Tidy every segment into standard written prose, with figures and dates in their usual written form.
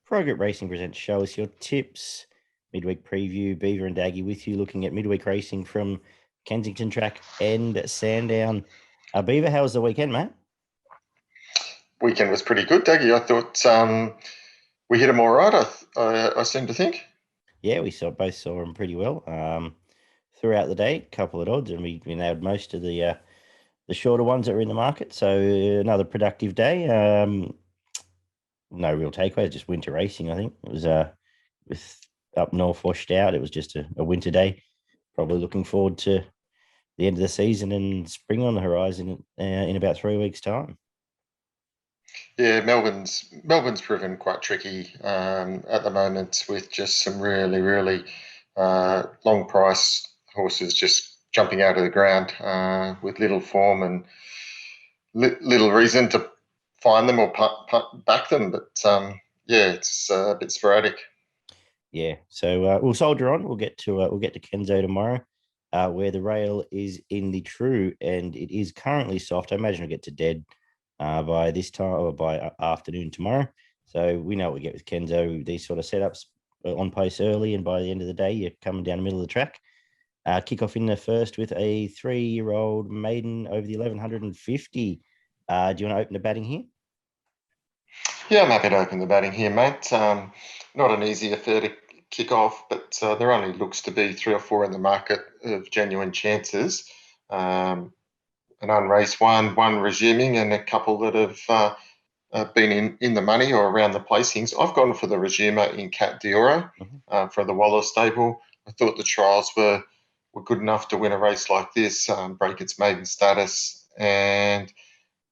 Pro Group Racing presents Show Us Your Tips. Midweek preview, Beaver and Daggy with you, looking at midweek racing from Kensington Track and Sandown. Beaver, how was the weekend, mate? Weekend was pretty good, Daggy. I thought we hit them all right, I seem to think. Yeah, both saw them pretty well throughout the day. Couple of odds, and we nailed most of the shorter ones that were in the market. So another productive day. No real takeaways, just winter racing. I think it was with up north washed out. It was just a winter day. Probably looking forward to the end of the season and spring on the horizon in about 3 weeks' time. Yeah, Melbourne's proven quite tricky at the moment with just some really long price horses just jumping out of the ground with little form and little reason to find them or back them. But yeah, it's a bit sporadic. Yeah, so we'll soldier on. We'll get to Kenzo tomorrow, where the rail is in the true, and it is currently soft. I imagine we'll get to dead by this time or by afternoon tomorrow. So we know what we get with Kenzo. These sort of setups on pace early, and by the end of the day, you're coming down the middle of the track. Kick off in the first with a 3-year-old maiden over the 1150. Do you want to open the batting here? Yeah, I'm happy to open the batting here, mate. Not an easy affair to kick off, but there only looks to be 3 or 4 in the market of genuine chances. An unraced one resuming, and a couple that have been in the money or around the placings. I've gone for the resumer in Cat Dioro for the Waller stable. I thought the trials were good enough to win a race like this, break its maiden status, and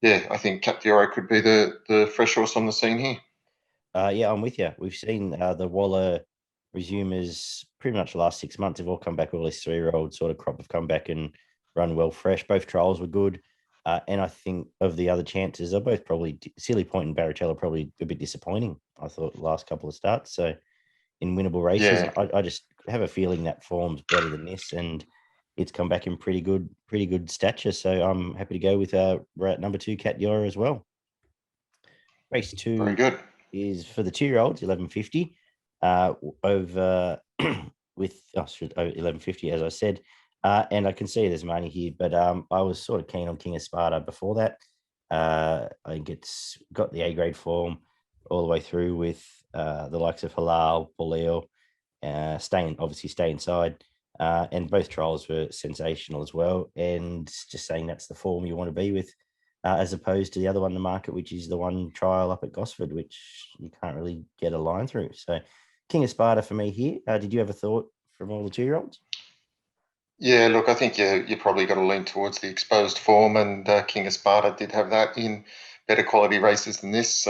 yeah, I think Cat Dioro could be the fresh horse on the scene here. Yeah, I'm with you. We've seen the Waller resumers pretty much the last 6 months have all come back. All these 3-year-old sort of crop have come back and run well fresh. Both trials were good. And I think of the other chances, they're both probably Silly Point and Baratella probably a bit disappointing, I thought, the last couple of starts. So in winnable races, Yeah, I just have a feeling that form's better than this, and it's come back in pretty good stature. So I'm happy to go with we're at number 2, Cat Diora as well. Race very 2 good. is for the 2-year-olds, 1150, over with 1150, as I said. And I can see there's money here, but I was sort of keen on King of Sparta before that. I think it's got the A grade form all the way through with the likes of Halal, Polio, stay inside. And both trials were sensational as well. And just saying that's the form you want to be with, as opposed to the other one in the market, which is the one trial up at Gosford, which you can't really get a line through. So King of Sparta for me here. Did you have a thought from all the 2-year-olds? Yeah, look, I think you probably got to lean towards the exposed form, and King of Sparta did have that in better quality races than this.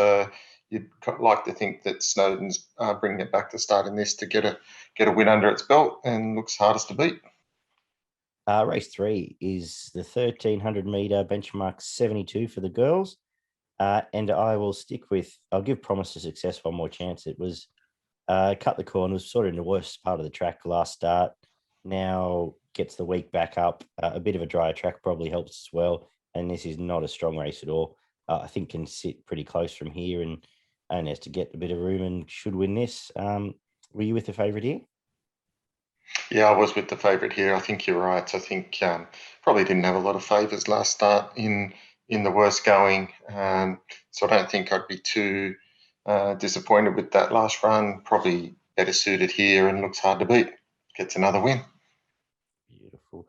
You'd like to think that Snowden's bringing it back to start in this to get a win under its belt, and looks hardest to beat. Race 3 is the 1300 meter benchmark 72 for the girls. And I'll give Promise to Success one more chance. It was cut the corner, was sort of in the worst part of the track last start. Now gets the week back up. A bit of a drier track probably helps as well. And this is not a strong race at all. I think can sit pretty close from here and has to get a bit of room and should win this. Were you with the favourite here? Yeah, I was with the favourite here. I think you're right. I think probably didn't have a lot of favours last start in the worst going, so I don't think I'd be too disappointed with that last run. Probably better suited here and looks hard to beat. Gets another win. Beautiful.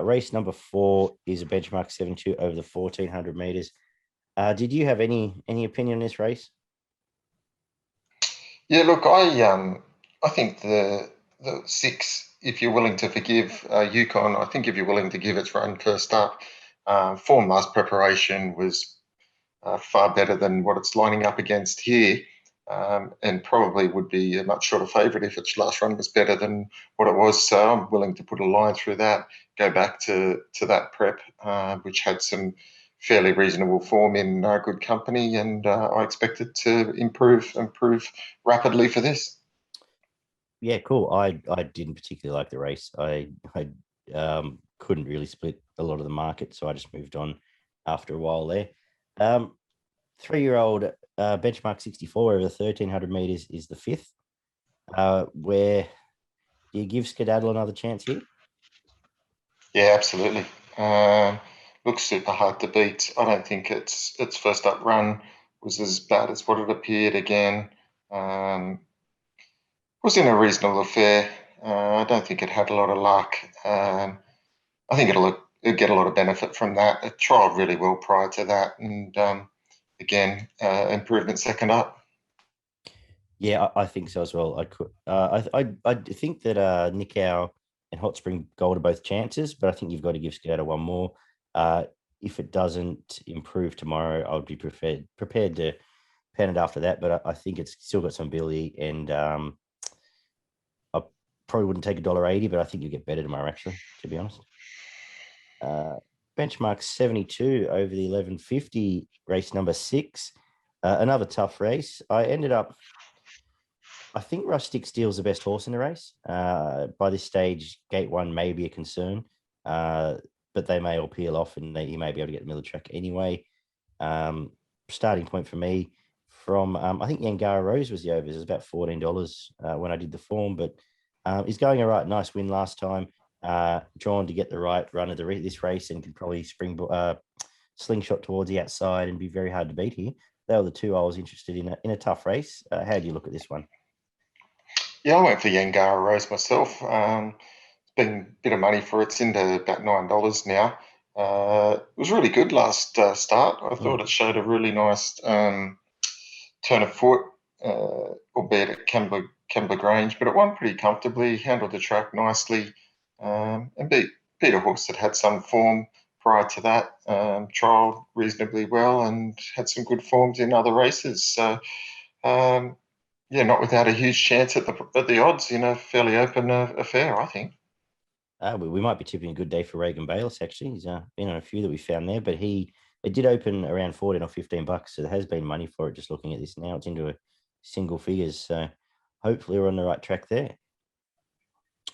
Race number 4 is a benchmark 72 over the 1400 meters. Did you have any opinion on this race? Yeah, look, I think the 6, if you're willing to forgive Yukon, I think if you're willing to give its run first up, form last preparation was far better than what it's lining up against here, and probably would be a much shorter favourite if its last run was better than what it was. So I'm willing to put a line through that, go back to that prep, which had some fairly reasonable form in good company, and I expect it to improve rapidly for this. Yeah, cool. I didn't particularly like the race. I couldn't really split a lot of the market, so I just moved on after a while there. 3-year-old benchmark 64 over the 1,300 meters is the fifth. Where do you give Skedaddle another chance here? Yeah, absolutely. Looks super hard to beat. I don't think its first up run was as bad as what it appeared again. Was in a reasonable affair. I don't think it had a lot of luck. I think it'll get a lot of benefit from that. It trialled really well prior to that, and again, improvement second up. Yeah, I think so as well. I think that Nick Howe and Hot Spring Gold are both chances, but I think you've got to give Skedaddle one more. If it doesn't improve tomorrow, I would be prepared to pen it after that. But I think it's still got some ability, and I probably wouldn't take $1.80, but I think you get better tomorrow, actually, to be honest. Benchmark 72 over the 1150, race number 6. Another tough race. I think Rustic Steel's the best horse in the race. By this stage, gate 1 may be a concern, but they may all peel off and he may be able to get the middle of the track anyway. Starting point for me from, I think Yangara Rose was the overs. It was about $14 when I did the form, but he's going all right. Nice win last time. Drawn to get the right run of this race and could probably slingshot towards the outside and be very hard to beat here. They were the two I was interested in a tough race. How do you look at this one? Yeah, I went for Yangara Rose myself. It's been a bit of money for it. It's into about $9 now. It was really good last start. I thought it showed a really nice turn of foot, albeit at Kembla Grange, but it won pretty comfortably, handled the track nicely, and beat a horse that had some form prior to that, trialled reasonably well and had some good forms in other races. So, yeah, not without a huge chance at the odds in a fairly open affair, I think. We might be tipping a good day for Reagan Bayless, actually. He's been on a few that we found there, but it did open around 14 or $15, so there has been money for it. Just looking at this now, it's into a single figures, so hopefully we're on the right track there.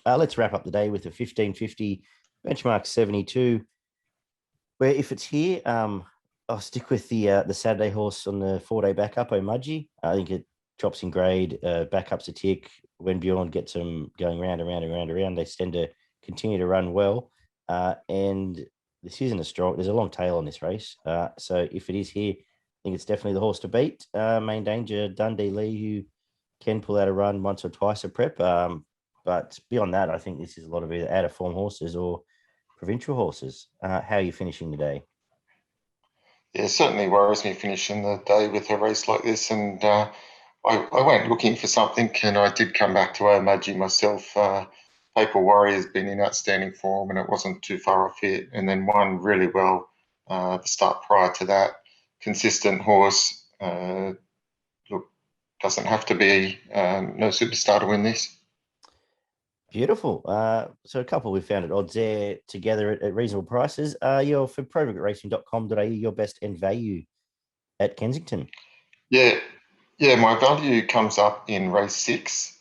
Let's wrap up the day with the 1550 benchmark 72, where if it's here, I'll stick with the Saturday horse on the 4-day backup, O'Mudgee. I think it drops in grade, backups a tick. When Bjorn gets them going round and round and round and round, they tend to continue to run well. And this isn't a strong, there's a long tail on this race. So if it is here, I think it's definitely the horse to beat. Main danger, Dundee Lee, who can pull out a run once or twice a prep. But beyond that, I think this is a lot of either out of form horses or provincial horses. How are you finishing today? Yeah, certainly worries me finishing the day with a race like this. And I went looking for something, and I did come back to O'Mudgee myself. Papal Warrior has been in outstanding form, and it wasn't too far off it. And then won really well the start prior to that. Consistent horse. Look, doesn't have to be no superstar to win this. Beautiful. So a couple we found at odds there together at reasonable prices. You're for progretracing.com.au, your best end value at Kensington. Yeah, my value comes up in race 6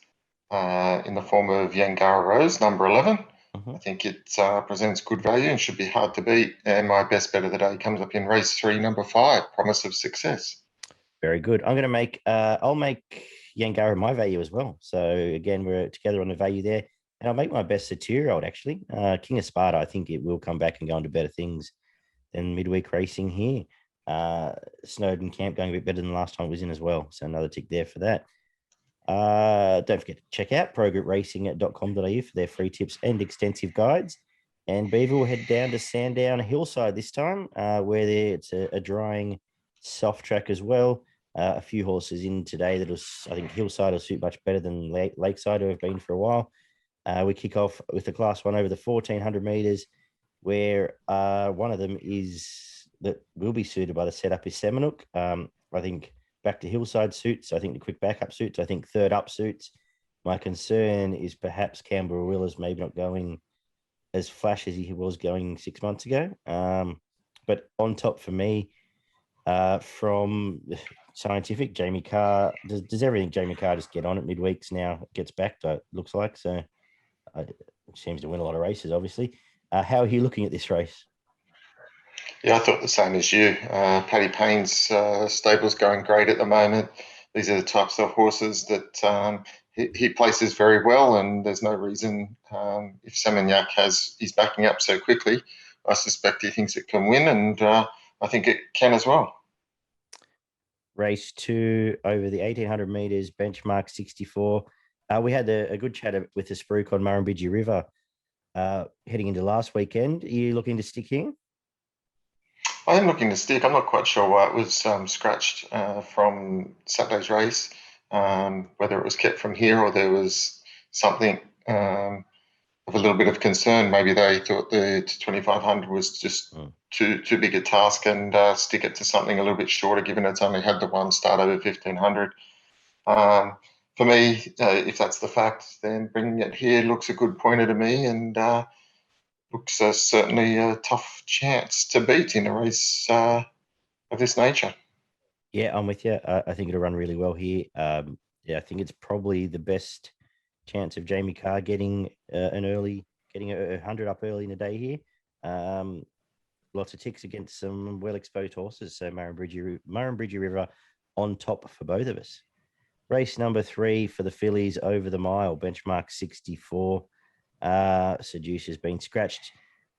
in the form of Yangara Rose, number 11. I think it presents good value and should be hard to beat. And my best bet of the day comes up in race 3, number 5, Promise of Success. Very good. I'm going to make, I'll make Yangara my value as well. So again, we're together on the value there. And I'll make my best the 2-year-old, actually. King of Sparta, I think it will come back and go into better things than midweek racing here. Snowden Camp going a bit better than last time it was in as well. So another tick there for that. Don't forget to check out progretracing.com.au for their free tips and extensive guides. And Beaver will head down to Sandown Hillside this time, where it's a drying soft track as well. A few horses in today that I think Hillside will suit much better than Lakeside, who have been for a while. We kick off with the class 1 over the 1,400 meters, where one of them that will be suited by the setup is Seminuk. I think back to Hillside suits. I think the quick backup suits. I think third up suits. My concern is perhaps Canberra Willis maybe not going as flash as he was going 6 months ago. But on top for me, from Scientific, Jamie Kah, does everything Jamie Kah just get on at midweeks now? Gets backed, it looks like. So seems to win a lot of races, obviously. How are you looking at this race? Yeah, I thought the same as you. Paddy Payne's stable's going great at the moment. These are the types of horses that he places very well, and there's no reason if Seminyak is backing up so quickly, I suspect he thinks it can win, and I think it can as well. Race 2 over the 1800 meters, benchmark 64. We had a good chat with the Spruik on Murrumbidgee River heading into last weekend. Are you looking to stick here? I am looking to stick. I'm not quite sure why it was scratched from Saturday's race, whether it was kept from here or there was something of a little bit of concern. Maybe they thought the 2500 was just too big a task and stick it to something a little bit shorter, given it's only had the one start over 1500. For me, if that's the fact, then bringing it here looks a good pointer to me, and looks certainly a tough chance to beat in a race of this nature. Yeah, I'm with you. I think it'll run really well here. Yeah, I think it's probably the best chance of Jamie Kah getting getting a 100 up early in the day here. Lots of ticks against some well-exposed horses. So Murrumbidgee River on top for both of us. Race number 3 for the fillies over the mile, benchmark 64. Seducer's been scratched.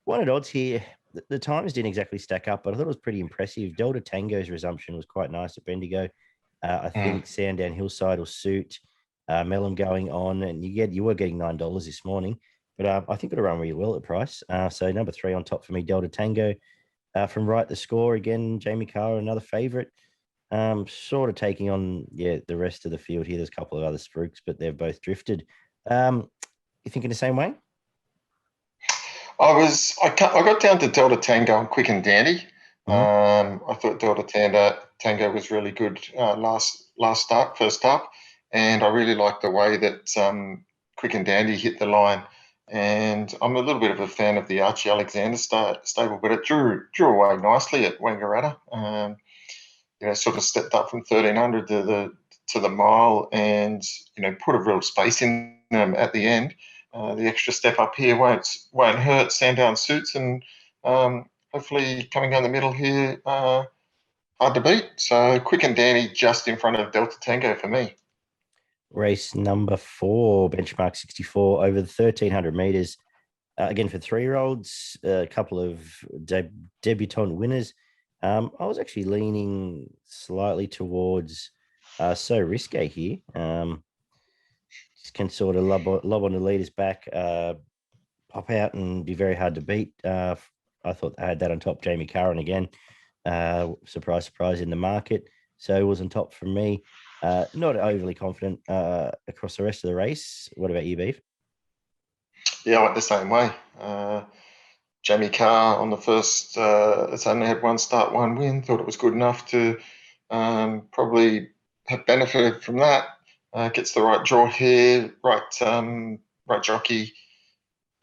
Wanted odds here. The times didn't exactly stack up, but I thought it was pretty impressive. Delta Tango's resumption was quite nice at Bendigo. I think Sandown Hillside will suit. Melbourne going on, and you were getting $9 this morning, but I think it'll run really well at the price. So number 3 on top for me, Delta Tango. From right the score again, Jamie Kah, another favourite. Sort of taking on the rest of the field here. There's a couple of other spruiks, but they've both drifted. You thinking the same way? I got down to Delta Tango and Quick and Dandy. I thought Delta Tango was really good first up, and I really liked the way that Quick and Dandy hit the line. And I'm a little bit of a fan of the Archie Alexander stable, but it drew away nicely at Wangaratta. Sort of stepped up from 1300 to the mile, and put a real space in them at the end. The extra step up here won't hurt. Sandown suits, and hopefully coming down the middle here, hard to beat. So Quick and Danny just in front of Delta Tango for me. Race number 4, benchmark 64 over the 1300 meters. Again, for 3-year-olds, a couple of debutant winners. I was actually leaning slightly towards So Risque here. Just can sort of lob on the leader's back, pop out and be very hard to beat. I thought they had that on top, Jamie Kah, and again, surprise in the market. So it was on top for me. Not overly confident across the rest of the race. What about you, Beef? Yeah, I went the same way. Jamie Kah on the first, it's only had one start, one win. Thought it was good enough to probably have benefited from that. Gets the right draw here, right jockey,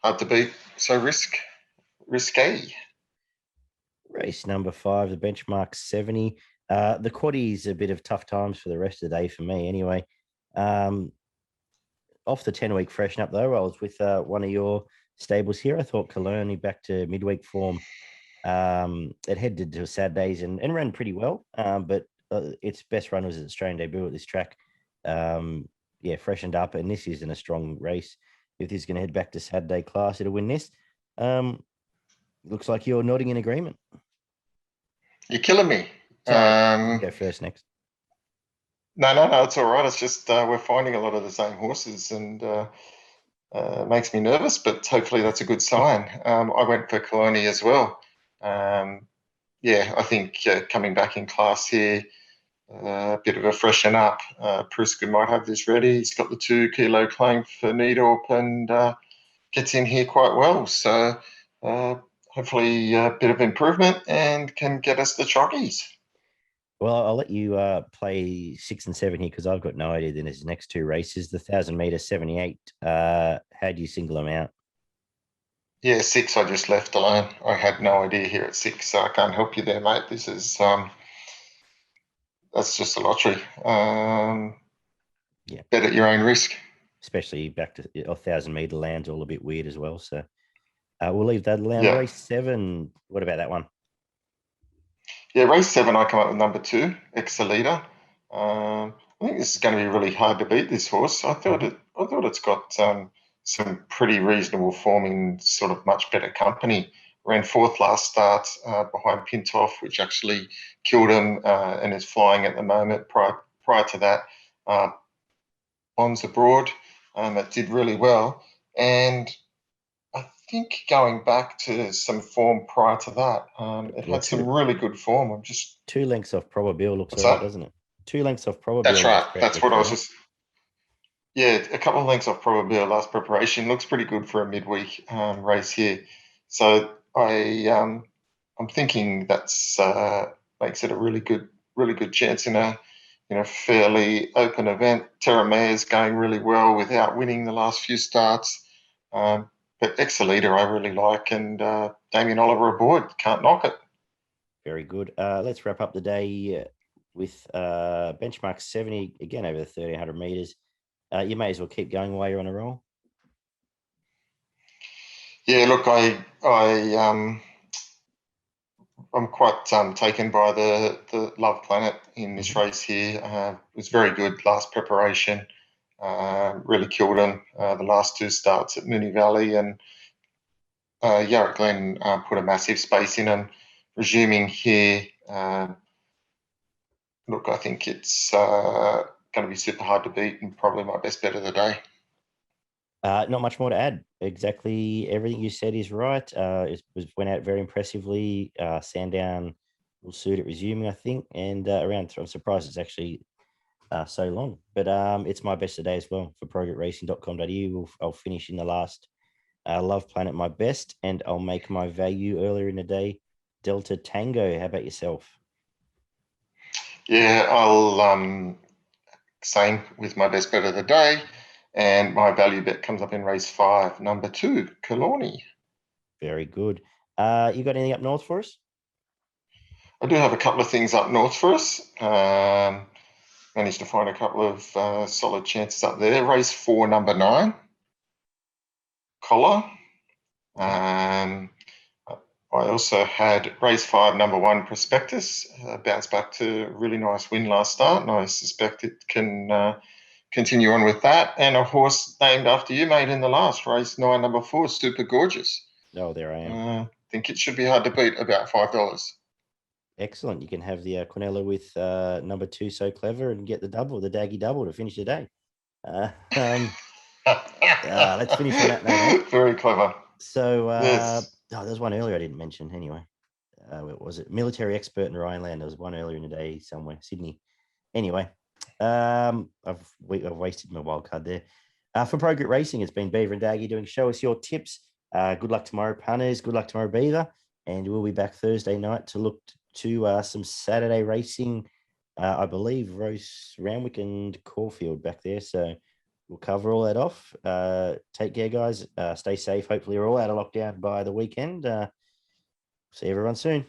hard to beat. So risque. Race number 5, the benchmark 70. The quaddie's a bit of tough times for the rest of the day for me anyway. Off the 10-week freshen up though, I was with one of your stables here. I thought Colony back to midweek form. It headed to Saturdays and ran pretty well, but its best run was its Australian debut at this track. Freshened up, and this isn't a strong race. If this is going to head back to Saturday class, it'll win this. Looks like you're nodding in agreement. You're killing me. Sorry, go first next. No, it's all right. It's just we're finding a lot of the same horses, and makes me nervous, but hopefully that's a good sign. I went for Colony as well. I think coming back in class here, a bit of a freshen up. Priska might have this ready. He's got the 2 kilo claim for Needorp and gets in here quite well. So hopefully a bit of improvement and can get us the chockies. Well, I'll let you play 6 and 7 here because I've got no idea. Then there's the next 2 races. The 1,000 meter 78. How do you single them out? Yeah, 6 I just left alone. I had no idea here at 6, so I can't help you there, mate. This is that's just a lottery. Bet at your own risk. Especially back to 1,000 meter land's all a bit weird as well. So we'll leave that alone. Yeah. Race 7. What about that one? Yeah, race 7, I come up with number 2, Excelita. I think this is going to be really hard to beat, this horse. I thought it's got some pretty reasonable form in sort of much better company. Ran 4th last start behind Pintoff, which actually killed him and is flying at the moment. Prior to that, Bonds Abroad, it did really well. And I think going back to some form prior to that, it had some really good form. I'm just 2 lengths off Probably looks what's all right, that? doesn't it? 2 lengths off Probably That's right. last That's prep what looks I all was right. just. Yeah, a couple of lengths off probably last preparation. Looks pretty good for a midweek race here. So I'm thinking that's makes it a really good chance in a fairly open event. Terra Mayor's going really well without winning the last few starts. But Excelita I really like, and Damien Oliver aboard, can't knock it. Very good. Let's wrap up the day with benchmark 70 again over the 1300 meters. You may as well keep going while you're on a roll. Yeah, look, I'm quite taken by the Love Planet in this race here. It was very good last preparation. Really killed him the last 2 starts at Moonee Valley, and Yarra Glen put a massive space in him. Resuming here, look, I think it's going to be super hard to beat and probably my best bet of the day. Not much more to add. Exactly everything you said is right. It went out very impressively. Sandown will suit it resuming, I think, and around. I'm surprised it's actually so long, but it's my best today as well for progretracing.com.au. I'll finish in the last Love Planet my best, and I'll make my value earlier in the day Delta Tango. How about yourself? Yeah, I'll same with my best bet of the day. And my value bet comes up in race 5, number 2, Kalani. Very good. You got anything up north for us? I do have a couple of things up north for us. Managed to find a couple of solid chances up there. Race 4, number 9, Collar. I also had race 5, number 1, Prospectus. Bounced back to a really nice win last start, and I suspect it can continue on with that. And a horse named after you, mate, in the last race, 9, number 4, Super Gorgeous. Oh, there I am. I think it should be hard to beat, about $5. Excellent. You can have the Quinella with number 2, So Clever, and get the double, the Daggy double to finish the day. Let's finish on that note, eh? Very clever. So, Yes. there's one earlier I didn't mention anyway. What was it? Military expert in Rhineland. There was one earlier in the day somewhere, Sydney. Anyway, I've wasted my wild card there. For Pro Group Racing, it's been Beaver and Daggy doing Show Us Your Tips. Good luck tomorrow, punters. Good luck tomorrow, Beaver. And we'll be back Thursday night to look to some Saturday racing. I believe Randwick and Caulfield back there. So we'll cover all that off. Take care, guys. Stay safe. Hopefully, we're all out of lockdown by the weekend. See everyone soon.